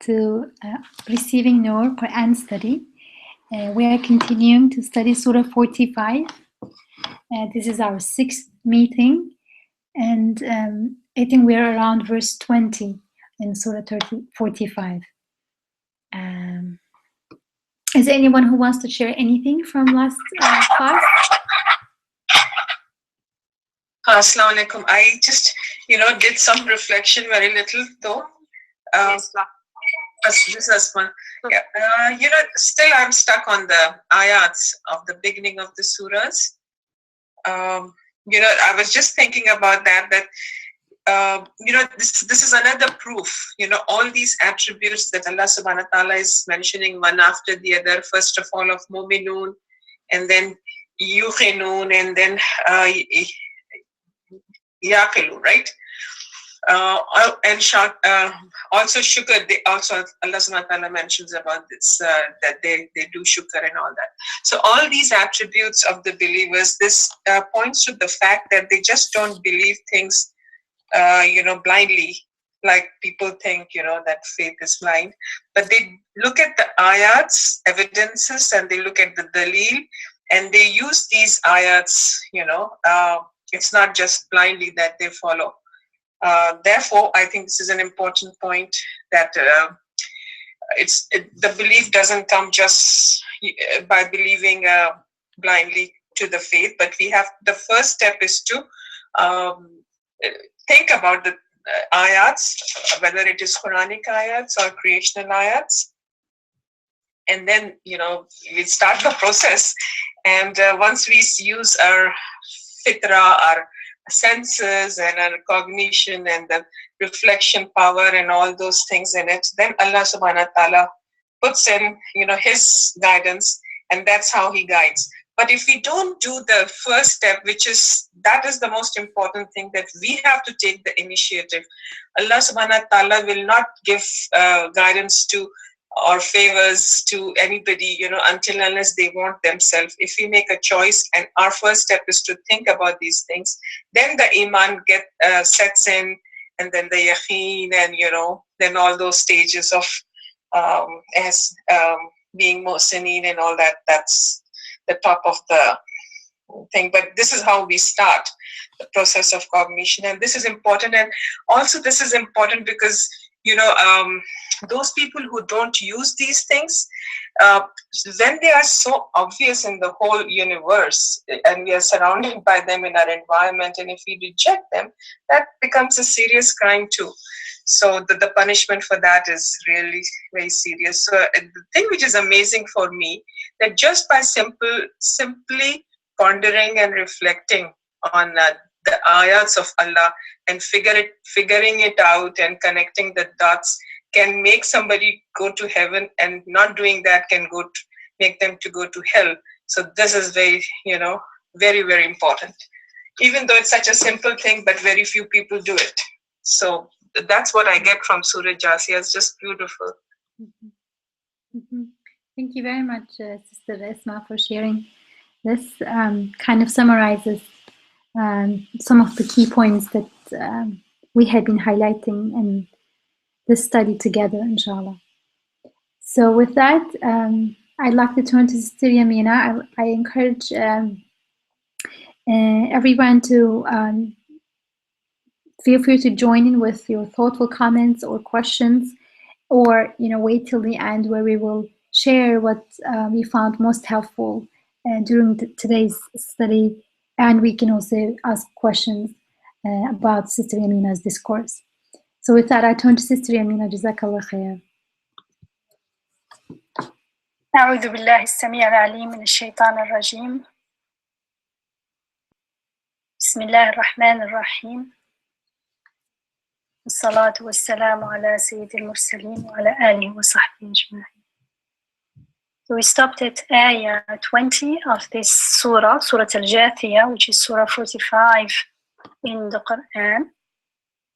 to Receiving Noor Quran Study. We are continuing to study Surah 45. This is our 6th meeting, and I think we are around verse 20 in Surah 45. Is there anyone who wants to share anything from last class? Assalamu alaikum. I just, did some reflection, very little though. This is Asma. Yeah. Still I'm stuck on the ayats of the beginning of the surahs. I was just thinking about that this is another proof, all these attributes that Allah subhanahu wa ta'ala is mentioning one after the other, first of all of mu'minun, and then yuqinun, and then yaqilu, right? And also shukr, also Allah subhanahu wa ta'ala mentions about this, that they do shukr and all that. So all these attributes of the believers, this points to the fact that they just don't believe things blindly, like people think, that faith is blind. But they look at the ayats, evidences, and they look at the dalil, and they use these ayats, it's not just blindly that they follow. Therefore, I think this is an important point, that the belief doesn't come just by believing blindly to the faith, but the first step is to think about the ayats, whether it is Quranic ayats or creational ayats, and then we start the process. And once we use our fitra, our senses and our cognition and the reflection power and all those things in it, then Allah subhanahu wa ta'ala puts in his guidance, and that's how he guides. But if we don't do the first step, that is the most important thing, that we have to take the initiative. Allah subhanahu wa ta'ala will not give guidance to or favors to anybody, until unless they want themselves. If we make a choice and our first step is to think about these things, then the iman sets in, and then the yaqeen, and then all those stages of being muhsinin and all that. That's the top of the thing. But this is how we start the process of cognition, and this is important. And also this is important because those people who don't use these things, when they are so obvious in the whole universe, and we are surrounded by them in our environment, and if we reject them, that becomes a serious crime too. So the punishment for that is really very serious. So the thing which is amazing for me, that just by simply pondering and reflecting on the ayats of Allah and figuring it out and connecting the dots can make somebody go to heaven, and not doing that can make them to go to hell. So this is very, very, very important. Even though it's such a simple thing, but very few people do it. So that's what I get from Surah Jasiyah. It's just beautiful. Mm-hmm. Mm-hmm. Thank you very much, Sister Esma, for sharing. This kind of summarizes some of the key points that we have been highlighting in this study together, inshallah. So with that, I'd like to turn to Sister Yamina. I encourage everyone to feel free to join in with your thoughtful comments or questions, or wait till the end, where we will share what we found most helpful during today's study, and we can also ask questions about Sister Yamina's discourse. So with that, I turn to Sister Yamina. Jazakallah khair. أعوذ بالله السميع العليم من الشيطان الرجيم. بسم الله الرحمن الرحيم. والصلاة والسلام على سيد المرسلين وعلى آله وصحبه أجمعين. So we stopped at ayah 20 of this surah, Surah Al-Jathiyah, which is Surah 45 in the Quran.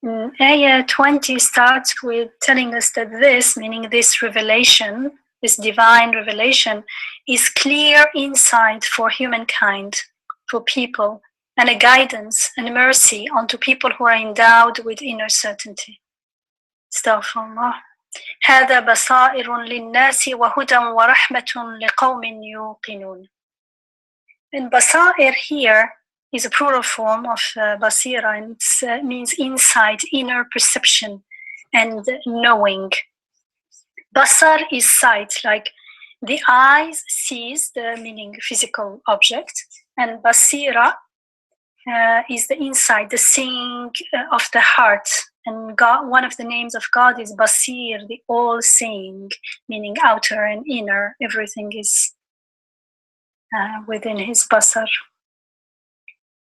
And ayah 20 starts with telling us that this, meaning this revelation, this divine revelation, is clear insight for humankind, for people, and a guidance and mercy unto people who are endowed with inner certainty. Astaghfirullah. هذا بصائر للناس وهدى ورحمة لقوم يوقنون. And basair here is a plural form of basira, and it means insight, inner perception, and knowing. Basar is sight, like the eyes sees the meaning physical object, and basira is the insight, the seeing of the heart. And God, one of the names of God is Basir, the all-seeing, meaning outer and inner. Everything is within his basar.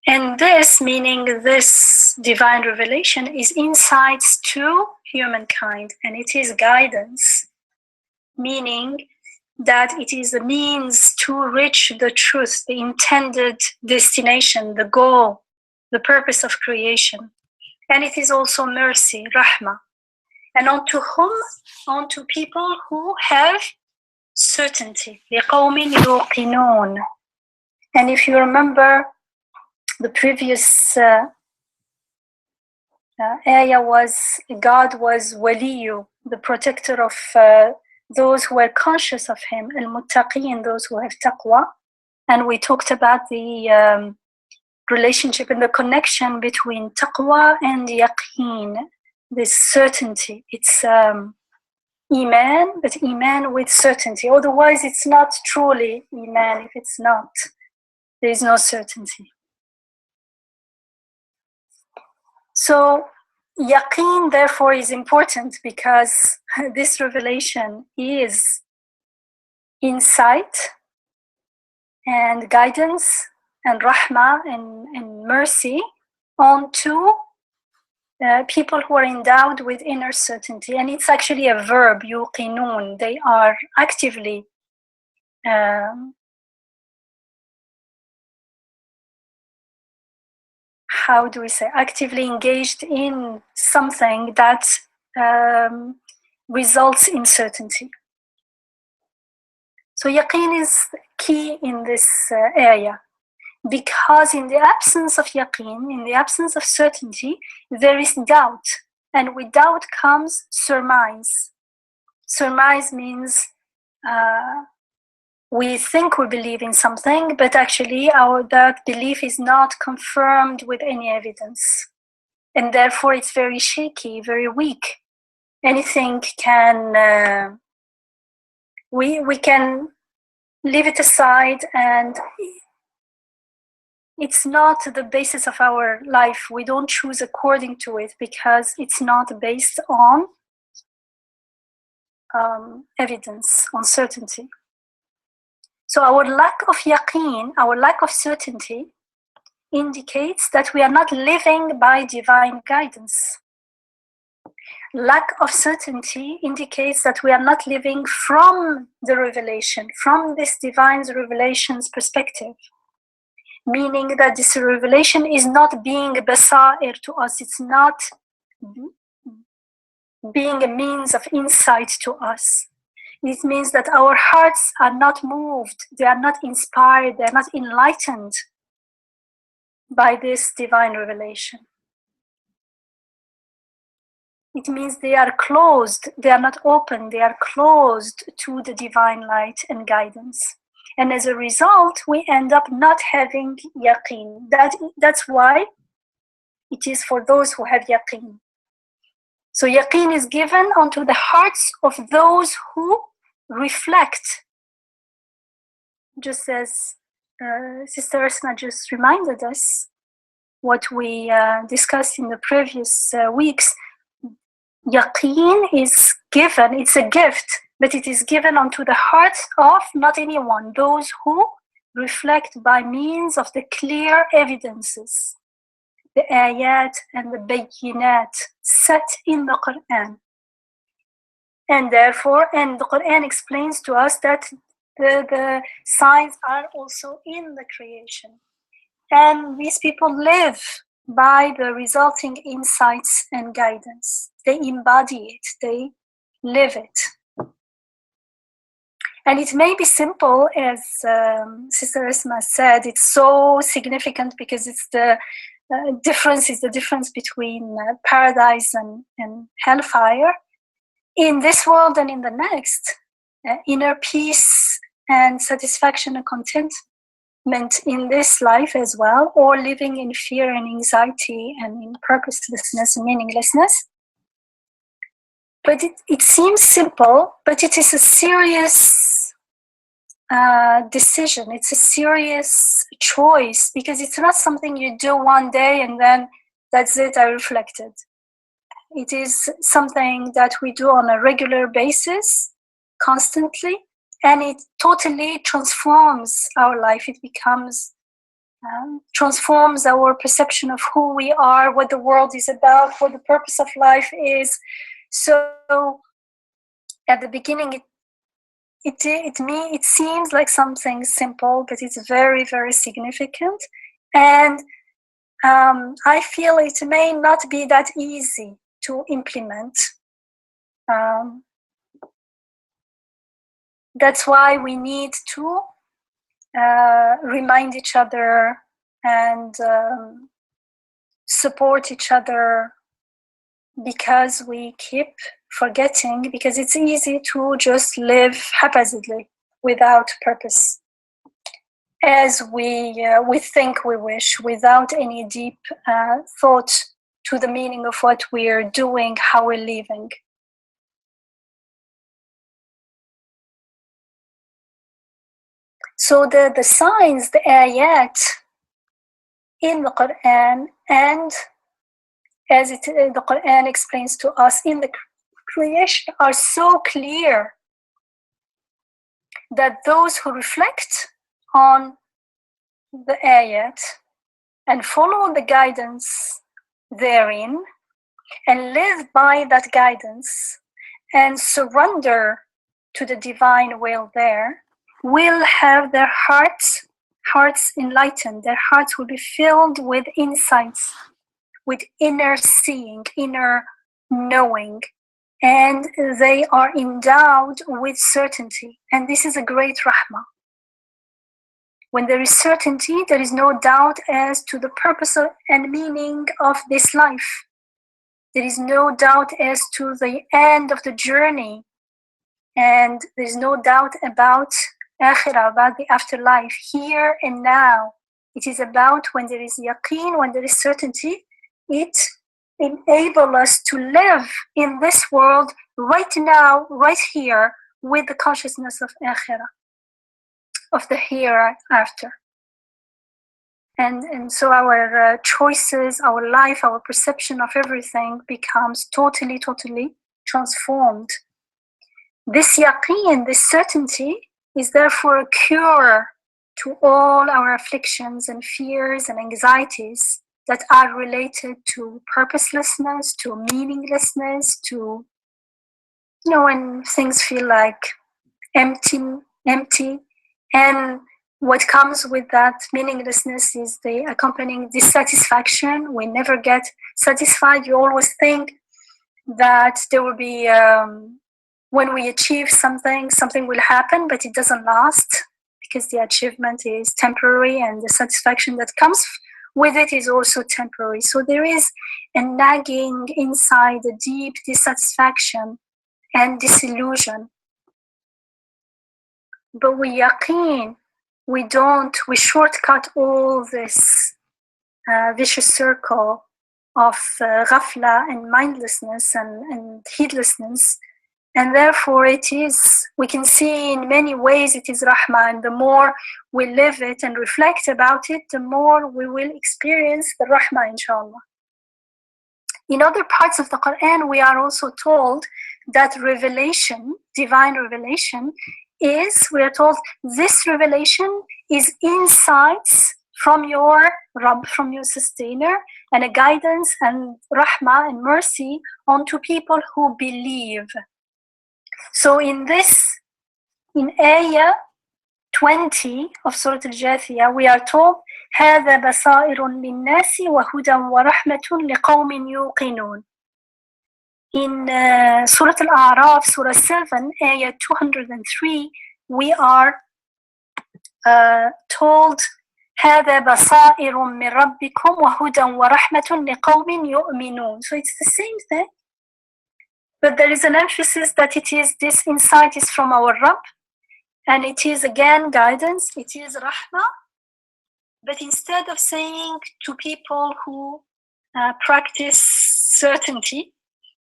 And this, meaning this divine revelation, is insights to humankind, and it is guidance, meaning that it is a means to reach the truth, the intended destination, the goal, the purpose of creation. And it is also mercy, rahmah. And unto whom? Unto people who have certainty. لِقَوْمٍ يُوقِنُونَ. And if you remember, the previous ayah was, God was waliyu, the protector of those who are conscious of him, al-muttaqeen, those who have taqwa. And we talked about the relationship and the connection between taqwa and yaqeen, this certainty. It's iman, but iman with certainty. Otherwise, it's not truly iman if it's not. There is no certainty. So yaqeen, therefore, is important because this revelation is insight and guidance and rahmah and mercy onto people who are endowed with inner certainty. And it's actually a verb, yuqinun. They are actively how do we say, actively engaged in something that results in certainty. So yaqeen is key in this area, because in the absence of yaqeen, in the absence of certainty, there is doubt, and with doubt comes surmise. Surmise means we think we believe in something, but actually that belief is not confirmed with any evidence. And therefore it's very shaky, very weak. Anything can, we can leave it aside, and it's not the basis of our life. We don't choose according to it because it's not based on evidence, on certainty. So our lack of yaqeen, our lack of certainty, indicates that we are not living by divine guidance. Lack of certainty indicates that we are not living from the revelation, from this divine revelation's perspective. Meaning that this revelation is not being basair to us, it's not being a means of insight to us. It means that our hearts are not moved, they are not inspired, they are not enlightened by this divine revelation. It means they are closed, they are not open, they are closed to the divine light and guidance. And as a result, we end up not having yaqeen. That's why it is for those who have yaqeen. So yaqeen is given onto the hearts of those who reflect. Just as Sister Esma just reminded us, what we discussed in the previous weeks, yaqeen is given, it's a gift, but it is given onto the hearts of not anyone, those who reflect by means of the clear evidences, the ayat and the bayinat set in the Quran. And therefore, and the Quran explains to us that the signs are also in the creation. And these people live by the resulting insights and guidance. They embody it, they live it. And it may be simple, as Sister Esma said, it's so significant because it's the difference between paradise and hellfire. in this world and in the next, inner peace and satisfaction and contentment in this life as well, or living in fear and anxiety and in purposelessness and meaninglessness. But it seems simple, but it is a serious decision. It's a serious choice, because it's not something you do one day and then that's it, I reflected. It is something that we do on a regular basis, constantly, and it totally transforms our life. It becomes, transforms our perception of who we are, what the world is about, what the purpose of life is. So at the beginning, it seems like something simple, but it's very, very significant. And I feel it may not be that easy to implement. That's why we need to remind each other and support each other, because we keep forgetting, because it's easy to just live haphazardly without purpose, as we think we wish, without any deep thought to the meaning of what we're doing, how we're living. So the signs, the ayat in the Quran, and as the Quran explains to us in the creation, are so clear that those who reflect on the ayat and follow the guidance therein and live by that guidance and surrender to the divine will there, will have their hearts enlightened. Their hearts will be filled with insights, with inner seeing, inner knowing, and they are endowed with certainty. And this is a great rahmah. When there is certainty, there is no doubt as to the purpose and meaning of this life. There is no doubt as to the end of the journey. And there is no doubt about akhirah, about the afterlife, here and now. It is about when there is yaqeen, when there is certainty, it enables us to live in this world right now, right here, with the consciousness of akhirah, of the hereafter. And so our choices, our life, our perception of everything becomes totally, totally transformed. This yaqeen, this certainty, is therefore a cure to all our afflictions and fears and anxieties that are related to purposelessness, to meaninglessness, to, when things feel like empty. And what comes with that meaninglessness is the accompanying dissatisfaction. We never get satisfied. You always think that there will be, when we achieve something will happen, but it doesn't last, because the achievement is temporary and the satisfaction that comes with it is also temporary. So there is a nagging inside, a deep dissatisfaction and disillusion. But we yaqeen, we shortcut all this vicious circle of ghafla and mindlessness and heedlessness. And therefore we can see in many ways it is rahmah, and the more we live it and reflect about it, the more we will experience the rahmah, inshallah. In other parts of the Quran, we are also told that revelation, divine revelation, we are told, this revelation is insights from your Rabb, from your sustainer, and a guidance and rahmah and mercy onto people who believe. So in ayah 20 of Surah Al-Jathiyah, we are told, هذا بصائر للناس وهدى ورحمة لقوم يوقنون. In Surah Al-A'raf, Surah 7, ayah 203, we are told, هذا بصائر من ربكم وهدى ورحمة لقوم يؤمنون. So it's the same thing. But there is an emphasis that this insight is from our Rabb, and it is again guidance, it is rahmah. But instead of saying to people who practice certainty,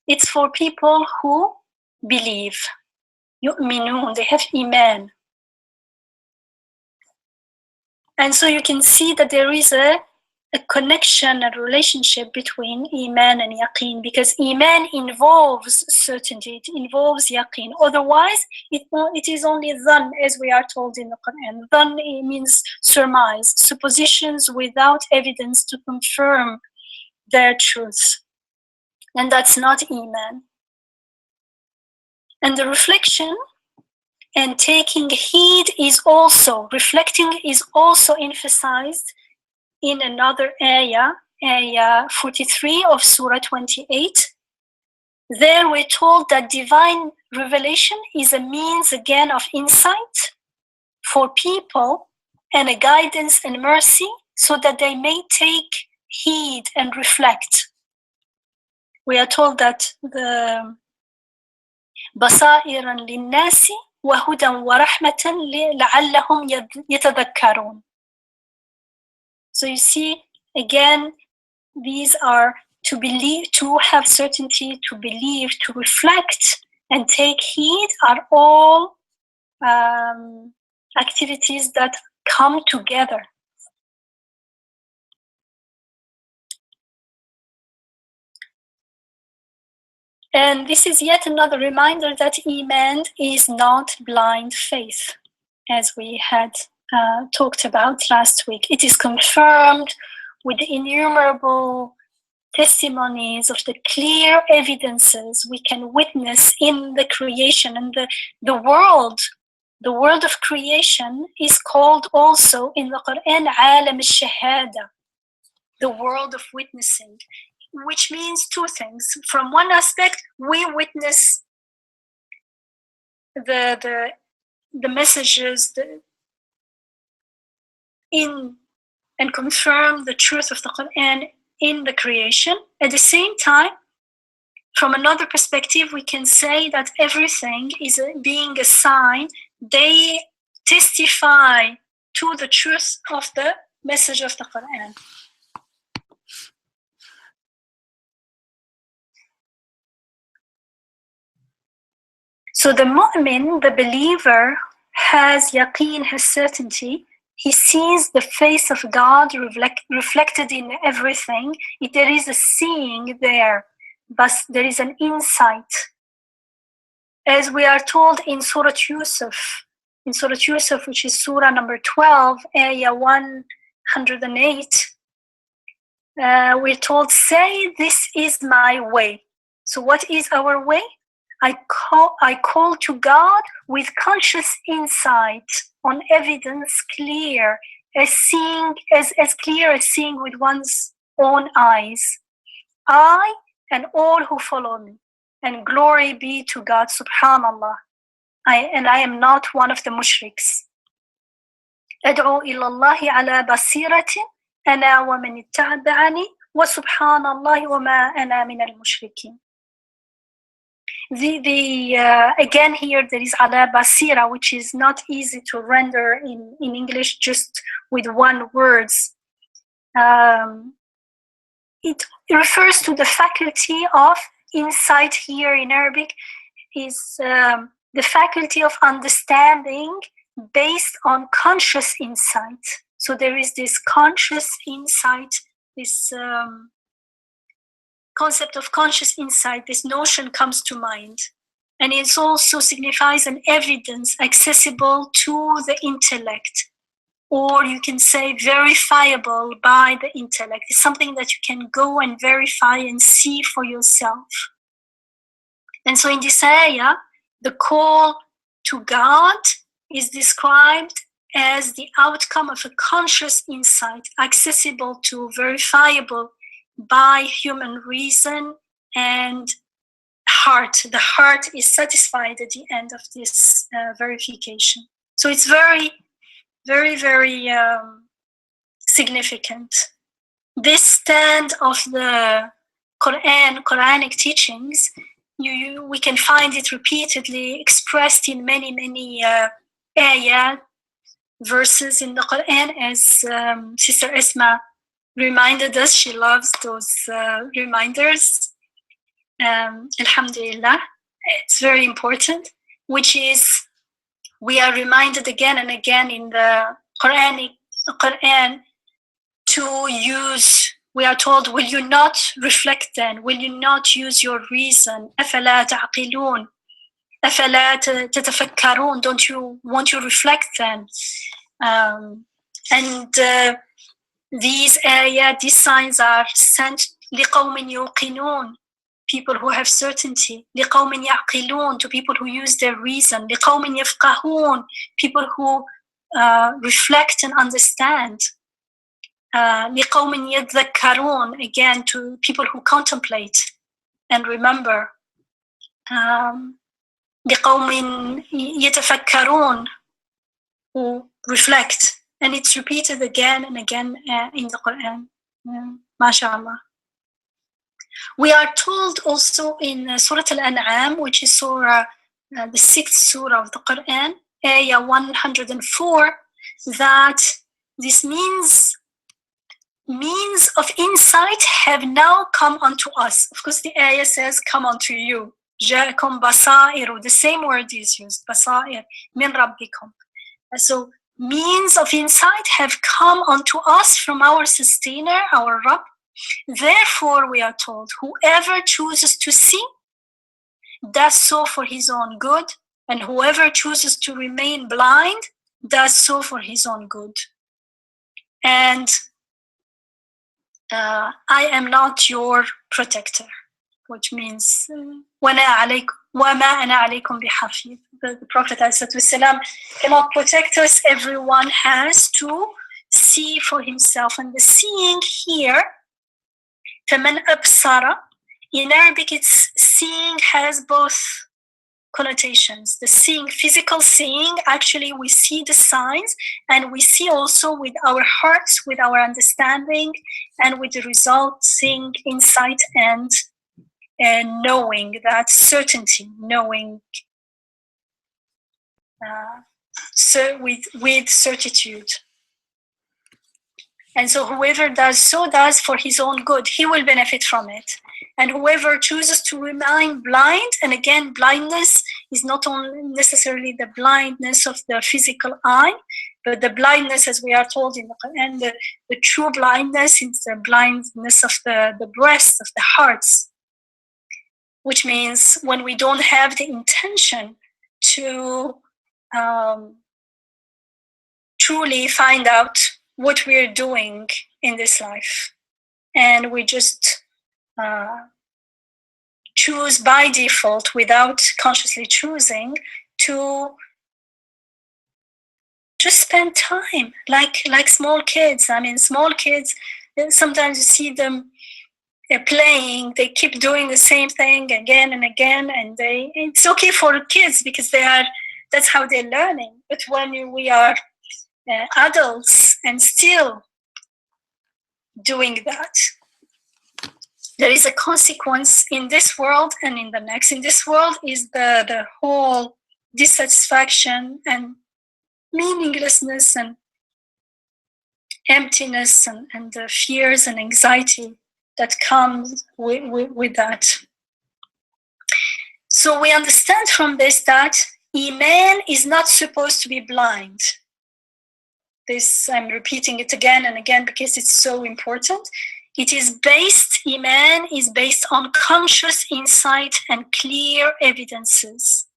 it's for people who believe. يؤمنون, they have iman. And so you can see that there is a connection, a relationship between iman and yaqeen, because iman involves certainty, it involves yaqeen. Otherwise, it is only dhann, as we are told in the Quran. Dhann means surmise, suppositions without evidence to confirm their truth. And that's not iman. And the reflection and taking heed is also, reflecting is also emphasized in another ayah, ayah 43 of Surah 28. There we're told that divine revelation is a means again of insight for people and a guidance and mercy so that they may take heed and reflect. We are told that the بصائرا للناس وهدى ورحمة لعلهم يتذكرون. So you see, again, these are to believe, to have certainty, to believe, to reflect, and take heed are all activities that come together. And this is yet another reminder that Iman is not blind faith, as we had talked about last week. It is confirmed with the innumerable testimonies of the clear evidences we can witness in the creation. And the world of creation is called also in the Quran Alam al-Shahada, the world of witnessing, which means two things. From one aspect, we witness the messages and confirm the truth of the Quran in the creation. At the same time, from another perspective, we can say that everything is being a sign. They testify to the truth of the message of the Quran. So the mu'min, the believer, has yaqeen, has certainty. He sees the face of God reflected in everything. There is a seeing there, but there is an insight. As we are told in Surah Yusuf, which is Surah number 12, ayah 108, we're told, say, this is my way. So what is our way? I call to God with conscious insight on evidence clear, as clear as seeing with one's own eyes. I and all who follow me, and glory be to God, subhanallah. I am not one of the mushriks. أدعو إلى الله على بصيرة أنا ومن اتبعني وسبحان الله وما أنا من المشركين. Again here there is ala basira, which is not easy to render in English just with one words. It refers to the faculty of insight. Here in Arabic is the faculty of understanding based on conscious insight. So there is this conscious insight, this concept of conscious insight, this notion comes to mind. And it also signifies an evidence accessible to the intellect, or you can say verifiable by the intellect. It's something that you can go and verify and see for yourself. And so in this ayah, the call to God is described as the outcome of a conscious insight, accessible to, verifiable by human reason and heart. The heart is satisfied at the end of this verification. So it's very, very, very significant. This stand of the Quranic teachings we can find it repeatedly expressed in many ayat, verses in the Quran, as Sister Esma reminded us. She loves those reminders. Alhamdulillah, it's very important, which is we are reminded again and again in the Quran to use, we are told, will you not reflect then? Will you not use your reason? أَفَلَا تَعْقِلُونَ أَفَلَا تَتَفَكَّرُونَ? Won't you reflect then? And these signs are sent لِقَوْمٍ يُوقِنُونَ, people who have certainty. لِقَوْمٍ يَعْقِلُونَ, to people who use their reason. لِقَوْمٍ يَفْقَهُونَ, people who reflect and understand. لِقَوْمٍ يَذَّكَّرُونَ, again, to people who contemplate and remember. لِقَوْمٍ يَتَفَكَّرُونَ, who reflect. And it's repeated again and again in the Quran. MashaAllah. We are told also in Surah Al-An'am, which is Surah, the 6th Surah of the Quran, Ayah 104, that this means of insight have now come unto us. Of course, the ayah says, come unto you. جَاءَكُمْ بَصَائِرُ, the same word is used, بَصَائِر, مِنْ رَبِّكُمْ. So means of insight have come unto us from our sustainer, our Rabb. Therefore, we are told, whoever chooses to see, does so for his own good, and whoever chooses to remain blind, does so for his own good. And I am not your protector, which means وَمَا أَنَا عَلَيْكُمْ بِحَفِيظ. The Prophet ﷺ cannot protect us. Everyone has to see for himself. And the seeing here, فَمَنْ أَبْصَرَ, in Arabic, it's seeing has both connotations. The seeing, physical seeing, actually we see the signs, and we see also with our hearts, with our understanding, and with the result, seeing insight and knowing, that certainty, knowing with certitude. And so whoever does so does for his own good. He will benefit from it. And whoever chooses to remain blind, and again, blindness is not only necessarily the blindness of the physical eye, but the blindness, as we are told in the Quran, the true blindness is the blindness of the breast, of the hearts, which means when we don't have the intention to truly find out what we're doing in this life, and we just choose by default without consciously choosing to just spend time like small kids. I mean, small kids, sometimes you see them playing, they keep doing the same thing again and again, and it's okay for kids because that's how they're learning. But when we are adults and still doing that, there is a consequence in this world and in the next. In this world is the whole dissatisfaction and meaninglessness and emptiness and the fears and anxiety that comes with that. So we understand from this that Iman is not supposed to be blind. This, I'm repeating it again and again because it's so important. It is based, Iman is based on conscious insight and clear evidences,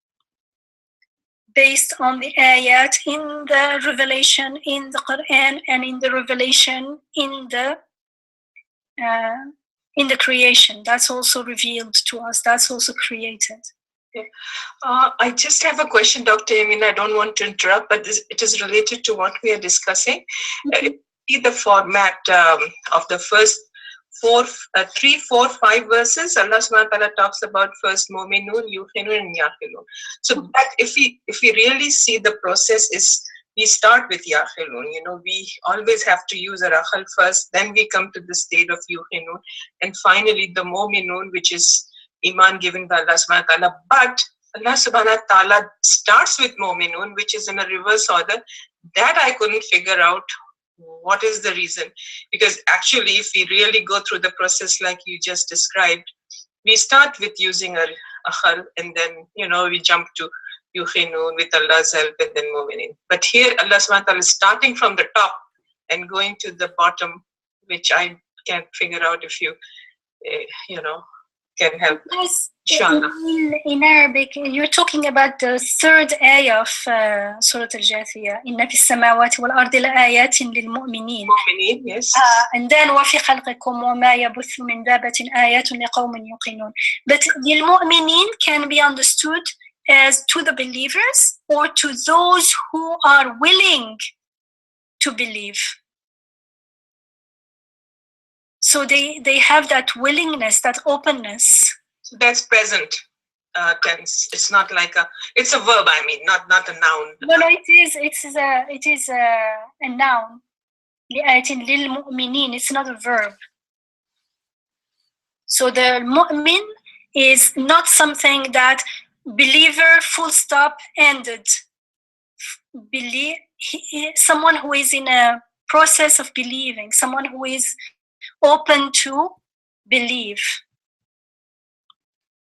based on the ayat in the revelation in the Quran and in the revelation in the creation. That's also revealed to us. That's also created. Okay. I just have a question, Dr. Yamina. I don't want to interrupt, but it is related to what we are discussing. See the format of the first 3, 4, 5 verses. Allah subhanahu wa ta'ala talks about first mu'minun, yuqinun, and yaqilun. So that if we really see the process is, we start with yaqilun. We always have to use a aqal first, then we come to the state of yuqinun, and finally the mu'minun, which is iman given by Allah subhanahu wa ta'ala. But Allah subhanahu wa ta'ala starts with mu'minun, which is in a reverse order. That I couldn't figure out what is the reason. Because actually, if we really go through the process like you just described, we start with using a akhal, and then, we jump to yukhinun with Allah's help, and then mu'minin. But here, Allah subhanahu wa ta'ala is starting from the top and going to the bottom, which I can't figure out if you, can help. Yes, Inshallah. in Arabic, you're talking about the third ayah of Surah Al-Jathiyah. إن في السماوات والأرض لآيات للمؤمنين. Mu'minin, yes. And then وفي خلقكم وما يبث من دابة آيات لقوم يوقنون. But للمؤمنين can be understood as to the believers or to those who are willing to believe. So they have that willingness, that openness. So that's present tense. It's not like it's a verb. I mean, not a noun. No, it is a noun. لآيات للمؤمنين. It's not a verb. So the mu'min is not something that believer full stop ended. Someone who is in a process of believing, someone who is open to believe.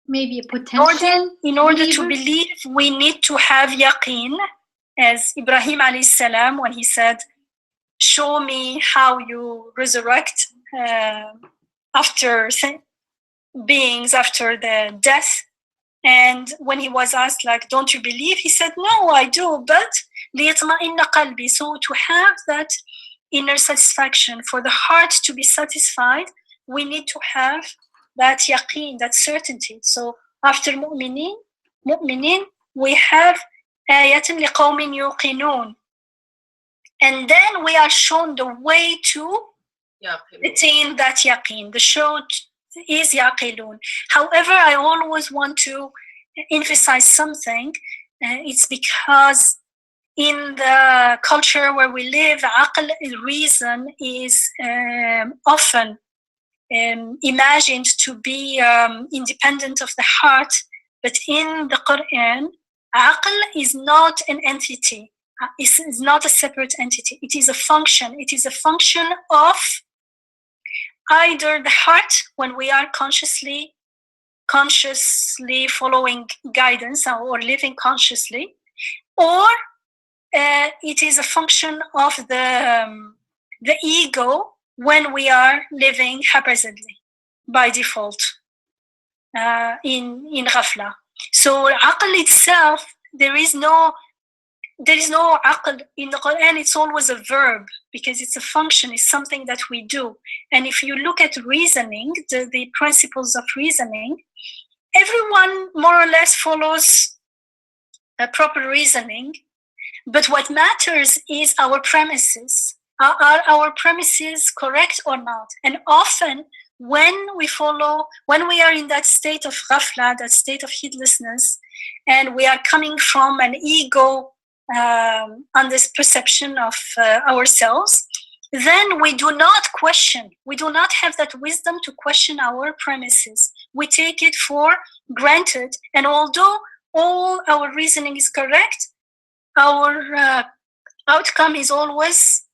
Maybe a potential. In order to believe, we need to have yaqeen, as Ibrahim alayhi salam, when he said, show me how you resurrect after beings after the death. And when he was asked, like, don't you believe? He said, no, I do, but لِيَطْمَئِنَّ قَلْبِي. So to have that inner satisfaction, for the heart to be satisfied, we need to have that yaqeen, that certainty. So after mu'minin, we have ayatin liqawmin yuqinun. And then we are shown the way to attain that yaqeen. The show is yaqilun. However, I always want to emphasize something. It's because in the culture where we live, aql, reason, is often imagined to be independent of the heart. But in the Quran, aql is not an entity. It is not a separate entity. It is a function. It is a function of either the heart, when we are consciously following guidance or living consciously, or it is a function of the ego when we are living haphazardly by default in ghafla. So aql itself, there is no aql in the Quran. It's always a verb because it's a function, it's something that we do. And if you look at reasoning, the principles of reasoning, everyone more or less follows a proper reasoning. But what matters is our premises. Are our premises correct or not? And often when we are in that state of ghafla, that state of heedlessness, and we are coming from an ego on this perception of ourselves, then we do not question. We do not have that wisdom to question our premises. We take it for granted. And although all our reasoning is correct, our outcome is always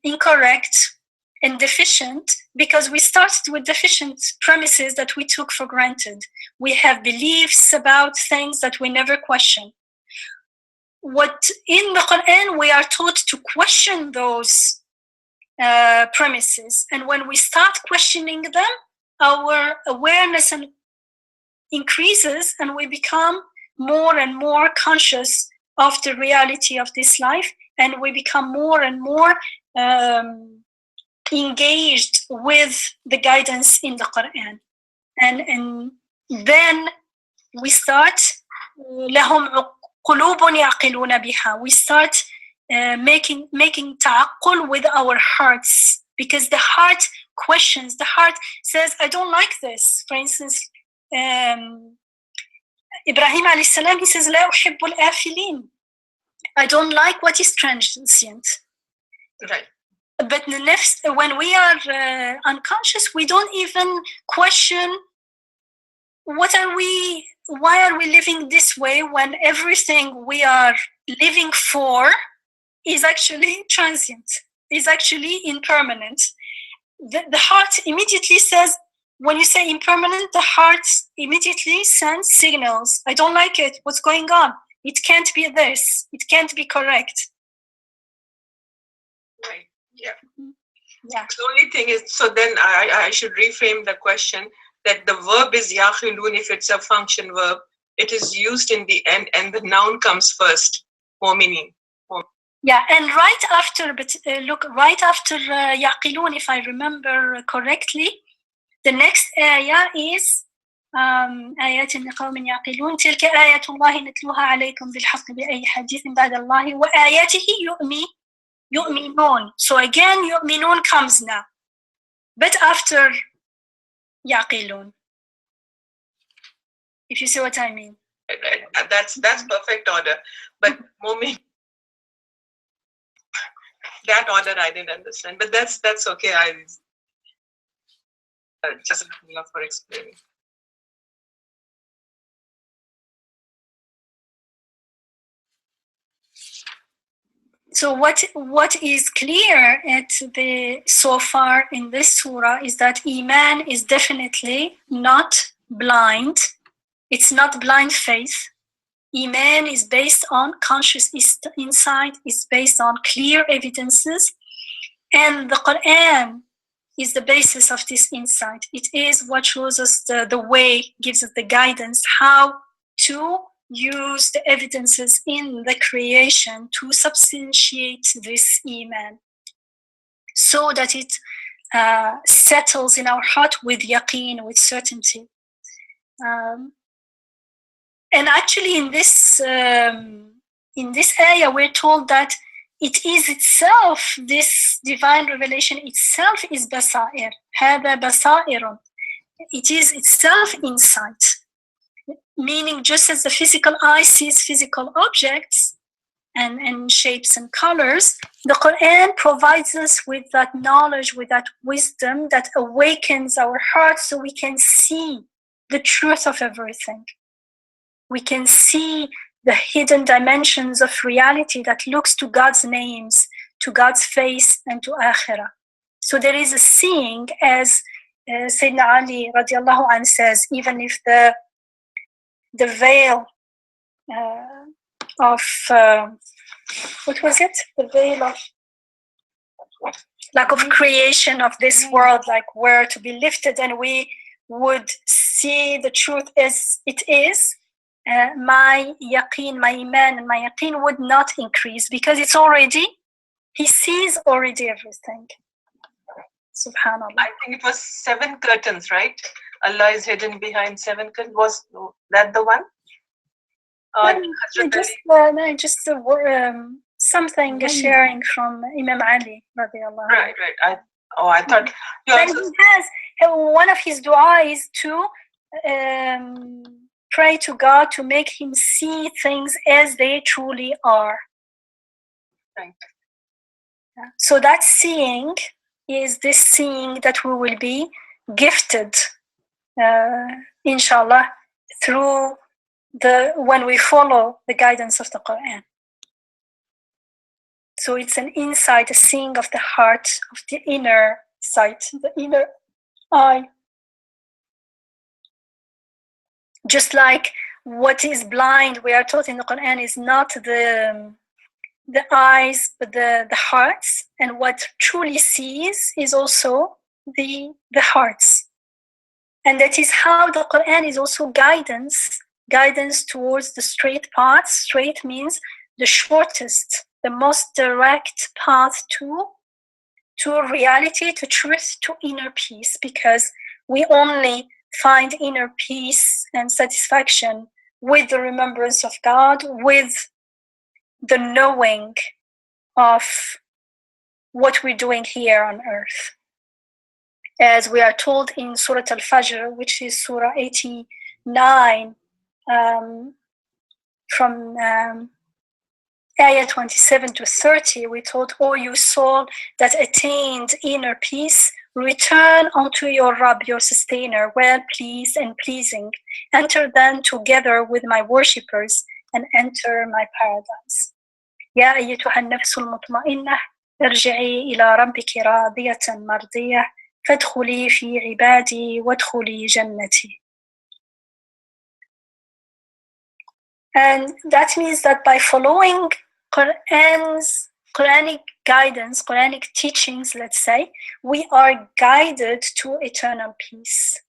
incorrect and deficient because we started with deficient premises that we took for granted. We have beliefs about things that we never question. What in the Quran, we are taught to question those premises. And when we start questioning them, our awareness increases and we become more and more conscious of the reality of this life. And we become more and more engaged with the guidance in the Quran. And then we start لهم قلوب يعقلون بها. We start making ta'aqqul with our hearts, because the heart questions. The heart says, I don't like this. For instance, Ibrahim alayhi salam, he says, لا أحب الآفلين. I don't like what is transient. Right. But when we are unconscious, we don't even question why are we living this way when everything we are living for is actually transient, is actually impermanent? The heart immediately says, when you say impermanent, the heart immediately sends signals. I don't like it. What's going on? It can't be this. It can't be correct. Right. Yeah. Yeah. The only thing is, so then I should reframe the question that the verb is yaqilun. If it's a function verb, it is used in the end and the noun comes first. Mu'minin. Yeah, and right after, but look, right after yaqilun, if I remember correctly, the next ayah is آيات لقوم يعقلون تلك آية الله نتلوها عليكم بالحق بأي حديث بعد الله وآياته يؤمنون. So again, يؤمنون comes now, but after يعقلون. If you see what I mean. Right. That's perfect order. But mu'min, that order I didn't understand. But that's okay. I just love for explaining. So what is clear so far in this surah is that Iman is definitely not blind. It's not blind faith. Iman is based on conscious insight. It's based on clear evidences, and the Quran is the basis of this insight. It is what shows us the way, gives us the guidance how to use the evidences in the creation to substantiate this Iman, so that it settles in our heart with yaqeen, with certainty. And actually in this ayah, we're told that it is itself, this divine revelation itself is basair. هذا بصائر. It is itself insight. Meaning, just as the physical eye sees physical objects and shapes and colors, the Quran provides us with that knowledge, with that wisdom that awakens our hearts so we can see the truth of everything. We can see the hidden dimensions of reality that looks to God's names, to God's face, and to Akhirah. So there is a seeing, as Sayyidina Ali radiallahu anh says, even if the veil of, what was it? The veil of, like, of creation of this world, like, were to be lifted and we would see the truth as it is, my yaqeen, my iman, and my yaqeen would not increase, because it's already, he sees already everything. Subhanallah. I think it was 7 curtains, right? Allah is hidden behind 7 curtains. Was that the one? Something sharing from Imam Ali. Right. I thought. And he has one of his dua is to pray to God to make him see things as they truly are. Right. So that seeing is this seeing that we will be gifted, inshallah, through when we follow the guidance of the Quran. So it's an insight, a seeing of the heart, of the inner sight, the inner eye. Just like what is blind, we are taught in the Quran, is not the eyes, but the hearts. And what truly sees is also the hearts. And that is how the Quran is also guidance towards the straight path. Straight means the shortest, the most direct path to reality, to truth, to inner peace, because we only find inner peace and satisfaction with the remembrance of God, with the knowing of what we're doing here on earth. As we are told in Surah Al-Fajr, which is Surah 89, from ayah 27 to 30, we told, "O you soul that attained inner peace, return unto your Rabb, your sustainer, well pleased and pleasing. Enter then together with my worshippers and enter my paradise. يا أيتها النفس المطمئنة ارجعي إلى ربك راضية مرضية فادخلي في عبادي وادخلي جنتي." And that means that by following Quranic guidance, Quranic teachings, let's say, we are guided to eternal peace.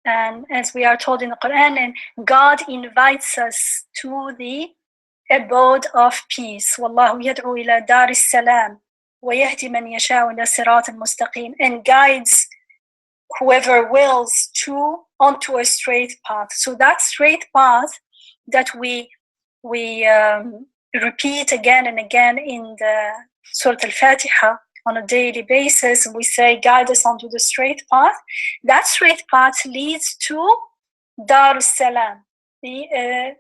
And as we are told in the Quran, and God invites us to the abode of peace. Wallahu yad'u ila dar salam wa yahdi man yasha'u ila sirat al-mustaqim, and guides whoever wills onto a straight path. So that straight path that we repeat again and again in the Surah Al-Fatiha on a daily basis, we say, guide us onto the straight path. That straight path leads to Dar Salam, the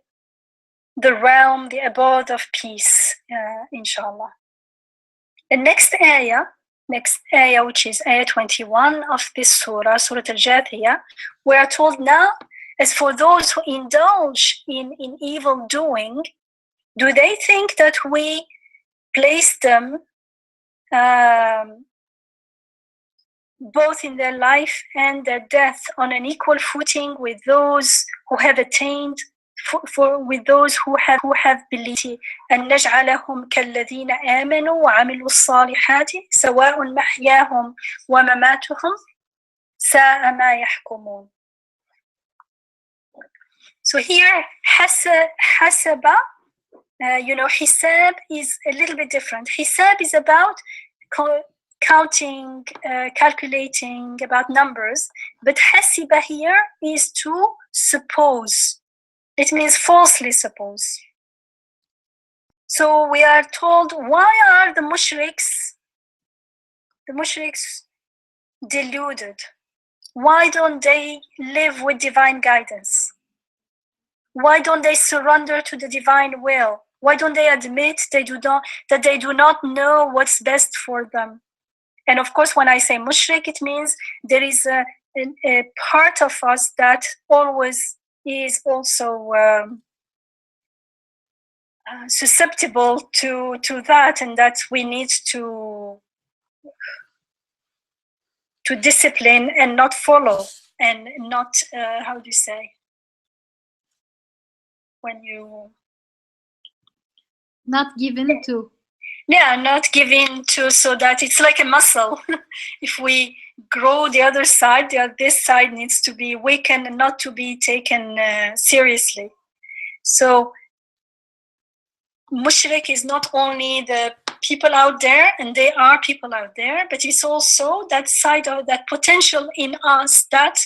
realm, the abode of peace, inshallah. The next ayah, which is ayah 21 of this surah, Surah Al-Jathiyah, we are told now, as for those who indulge in evil doing, do they think that we place them both in their life and their death on an equal footing with those who have attained, with those who have believed, أن نجعلهم كالذين آمنوا وعملوا الصالحات سواء محياهم ومماتهم ساء ما يحكمون. So here, hasaba, hisab is a little bit different. Hisab is about counting, calculating, about numbers, but hasiba here is to suppose. It means falsely suppose. So we are told, why are the mushriks deluded? Why don't they live with divine guidance? Why don't they surrender to the divine will? Why don't they admit that they do not know what's best for them? And of course, when I say mushrik, it means there is a part of us that always is also susceptible to that, and that we need to discipline and not follow, and not, how do you say, when you... Not given to. Yeah, not giving to, so that it's like a muscle. If we grow the other side, this side needs to be weakened and not to be taken seriously. So mushrik is not only the people out there, and there are people out there, but it's also that side of that potential in us that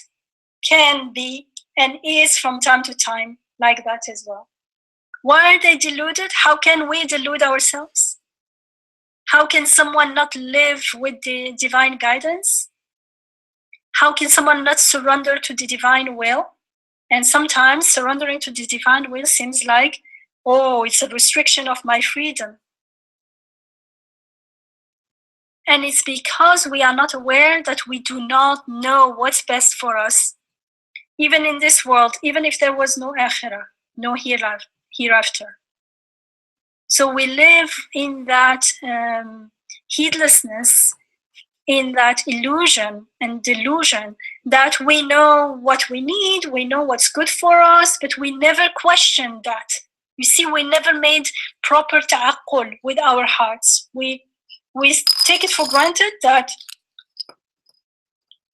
can be and is from time to time like that as well. Why are they deluded? How can we delude ourselves? How can someone not live with the divine guidance? How can someone not surrender to the divine will? And sometimes surrendering to the divine will seems like, oh, it's a restriction of my freedom. And it's because we are not aware that we do not know what's best for us. Even in this world, even if there was no akhirah, no hereafter. So we live in that heedlessness, in that illusion and delusion that we know what we need, we know what's good for us, but we never question that. You see, we never made proper ta'aqqul with our hearts. We take it for granted that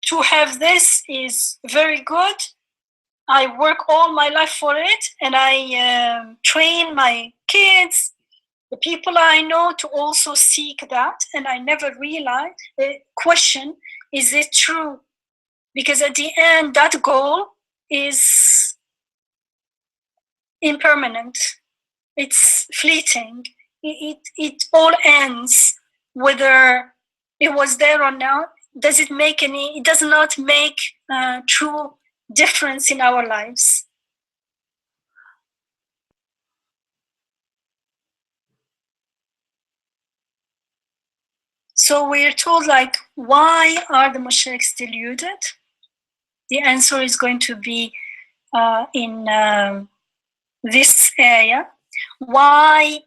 to have this is very good. I work all my life for it, and I train my kids, the people I know, to also seek that, and I never question, is it true? Because at the end, that goal is impermanent. It's fleeting. It all ends, whether it was there or not. It does not make true difference in our lives. So we're told, like, why are the mushriks deluded? The answer is going to be in this area. Why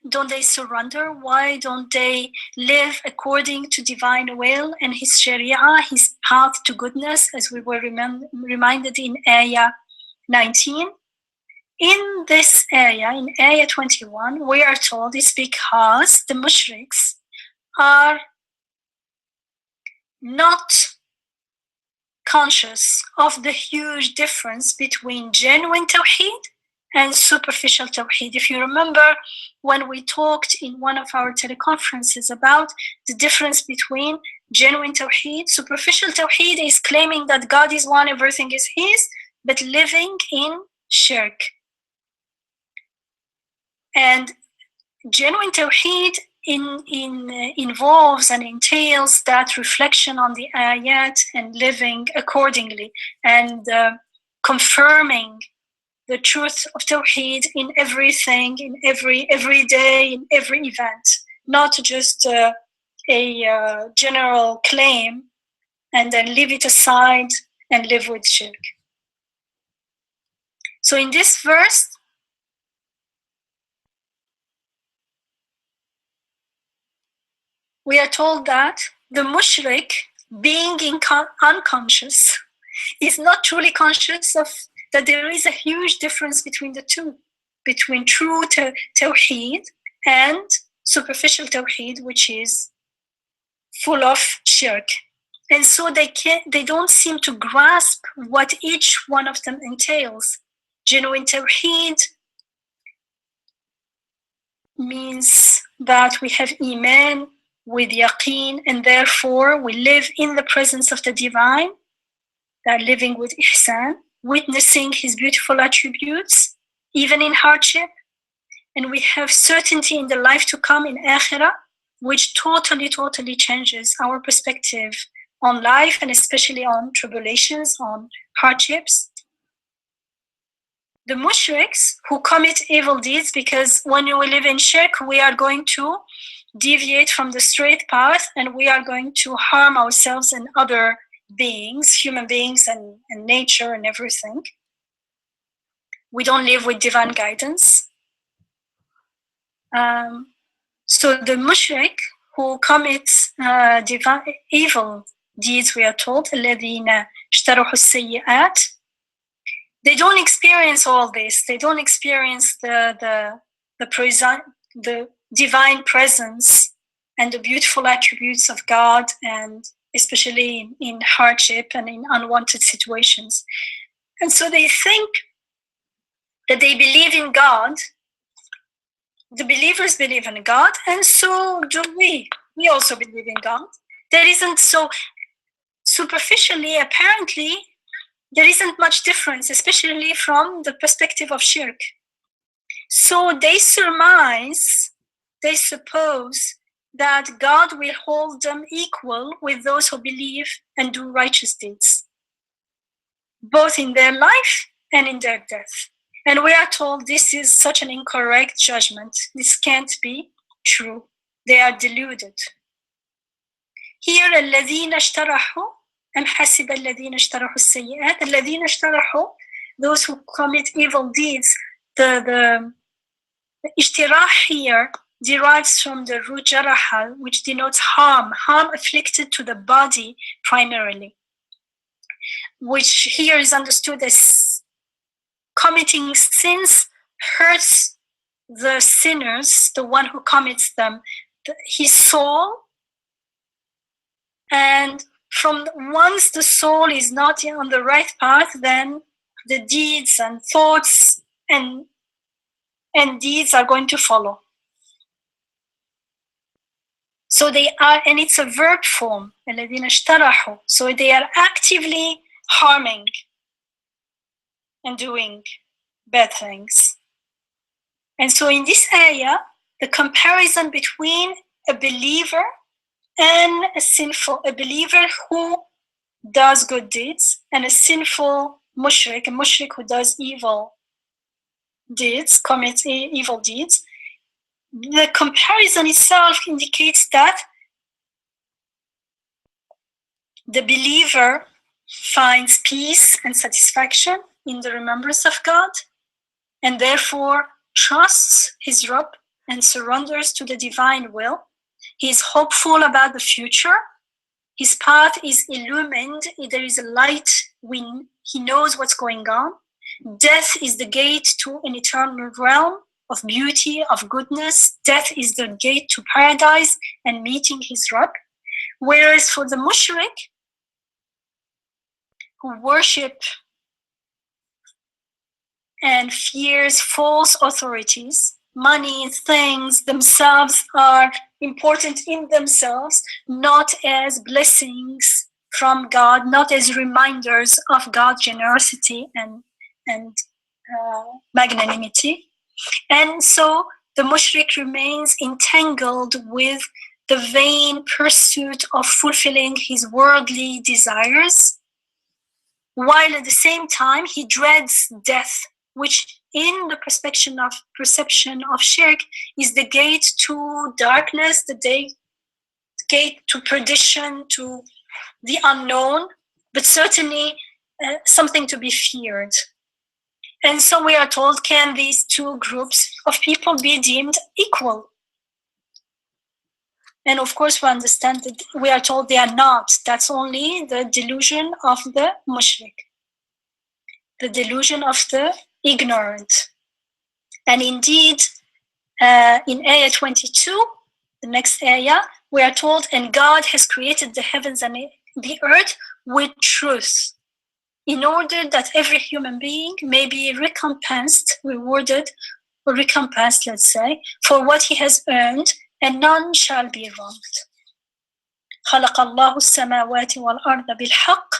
don't they surrender? Why don't they live according to divine will and his sharia, his path to goodness, as we were reminded in ayah 19? In this ayah, in ayah 21, we are told it's because the mushriks are not conscious of the huge difference between genuine tawheed and superficial tawheed. If you remember, when we talked in one of our teleconferences about the difference between genuine tawheed, superficial tawheed is claiming that God is one, everything is his, but living in shirk. And genuine tawheed involves and entails that reflection on the ayat and living accordingly, and confirming the truth of tawheed in everything, in every day, in every event, not just a general claim and then leave it aside and live with shirk. So in this verse, we are told that the mushrik, being unconscious, is not truly conscious of that there is a huge difference between the two, between true tawheed and superficial tawheed, which is full of shirk. And so they don't seem to grasp what each one of them entails. Genuine tawheed means that we have iman with yaqeen, and therefore we live in the presence of the divine, that living with ihsan, witnessing his beautiful attributes, even in hardship. And we have certainty in the life to come in akhirah, which totally changes our perspective on life, and especially on tribulations, on hardships. The mushriks who commit evil deeds, because when we live in shirk, we are going to deviate from the straight path, and we are going to harm ourselves and other beings, human beings and nature and everything. We don't live with divine guidance. So the mushrik who commits evil deeds, we are told, الذين اجترحوا السيئات, they don't experience all this. They don't experience the divine presence and the beautiful attributes of God, and especially in hardship and in unwanted situations. And so they think that they believe in God. The believers believe in God, and so do we. We also believe in God. There isn't, so superficially, apparently, there isn't much difference, especially from the perspective of shirk. So they surmise, they suppose that God will hold them equal with those who believe and do righteous deeds, both in their life and in their death. And we are told this is such an incorrect judgment. This can't be true. They are deluded. Here, الذين اشترحوا أم حسب الذين اشترحوا السيئات. الذين اشترحوا, those who commit evil deeds. The اشتراح here derives from the root jaraha, which denotes harm afflicted to the body primarily, which here is understood as committing sins hurts the sinners, the one who commits them, his soul. And from once the soul is not on the right path, then the deeds and thoughts and deeds are going to follow. So they are, and it's a verb form, الذين اشترحوا. So they are actively harming and doing bad things. And so in this ayah, the comparison between a believer and a believer who does good deeds, and a sinful mushrik, a mushrik who does evil deeds, commits evil deeds, the comparison itself indicates that the believer finds peace and satisfaction in the remembrance of God, and therefore trusts his Rabb and surrenders to the divine will. He is hopeful about the future. His path is illumined. There is a light when he knows what's going on. Death is the gate to an eternal realm of beauty, of goodness. Death is the gate to paradise and meeting his Rabb. Whereas for the mushrik, who worship and fears false authorities, money, things themselves are important in themselves, not as blessings from God, not as reminders of God's generosity and magnanimity. And so the mushrik remains entangled with the vain pursuit of fulfilling his worldly desires, while at the same time he dreads death, which in the perception of shirk is the gate to darkness, the gate to perdition, to the unknown, but certainly something to be feared. And so we are told, can these two groups of people be deemed equal? And of course we understand that we are told they are not. That's only the delusion of the mushrik, the delusion of the ignorant. And indeed, in ayah 22, the next ayah, we are told, and God has created the heavens and the earth with truth, in order that every human being may be recompensed, rewarded, or recompensed, let's say, for what he has earned, and none shall be wronged. خلق الله السماوات والأرض بالحق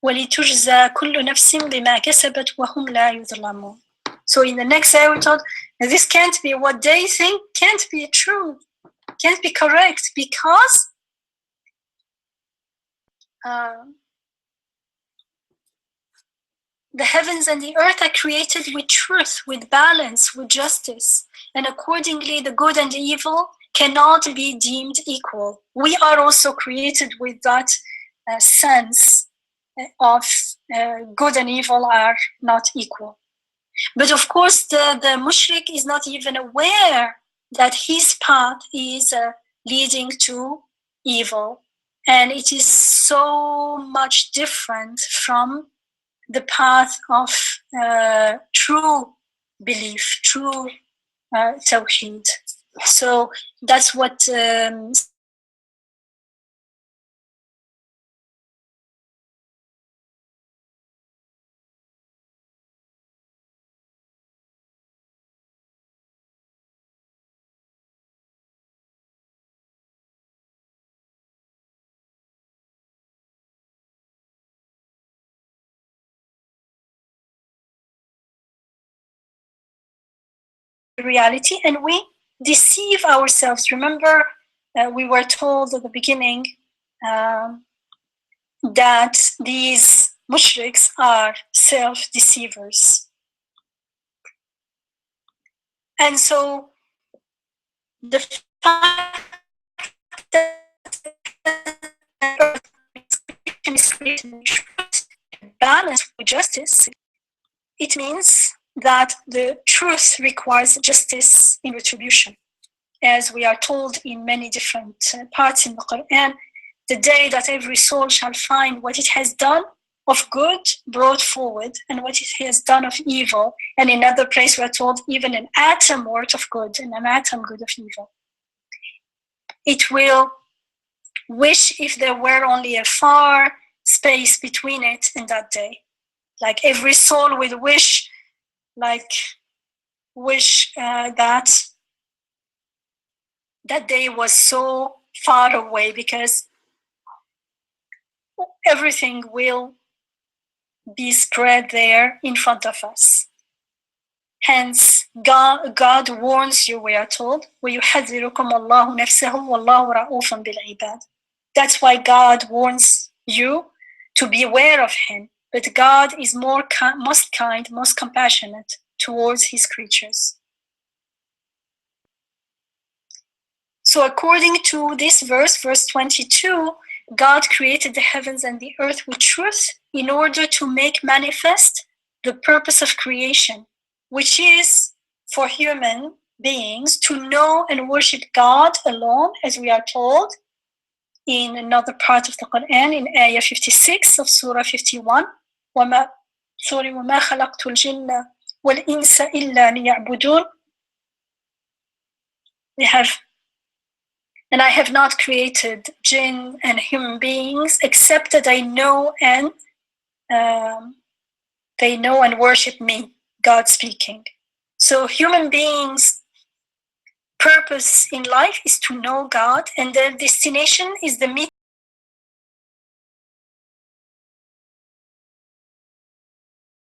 ولتجزى كل نفس بما كسبت وهم لا يظلمون. So in the next ayah we told, this can't be what they think, can't be true, can't be correct, because the heavens and the earth are created with truth, with balance, with justice, and accordingly the good and the evil cannot be deemed equal. We are also created with that sense of good and evil are not equal. But of course the mushrik is not even aware that his path is leading to evil, and it is so much different from the path of true belief, true tawheed. So that's what reality, and we deceive ourselves. Remember, we were told at the beginning that these mushriks are self-deceivers. And so the fact that is balanced with justice, it means that the truth requires justice in retribution. As we are told in many different parts in the Quran, the day that every soul shall find what it has done of good brought forward and what it has done of evil. And in another place we are told even an atom worth of good and an atom good of evil. It will wish if there were only a far space between it and that day. Like every soul will wish that day was so far away, because everything will be spread there in front of us. Hence, God warns you, we are told, وَيُحَذِّرُكُمُ اللَّهُ نَفْسَهُ وَاللَّهُ رَءُوفٌ بِالْعِبَادِ. That's why God warns you to beware of him. But God is most kind, most compassionate towards his creatures. So according to this verse 22, God created the heavens and the earth with truth in order to make manifest the purpose of creation, which is for human beings to know and worship God alone, as we are told in another part of the Quran, in Ayah 56 of Surah 51. وَمَا خَلَقْتُ الْجِنَّ وَالْإِنسَ إِلَّا لِيَعْبُدُونَ. And I have not created jinn and human beings except that they know and worship me, God speaking. So human beings' purpose in life is to know God, and their destination is the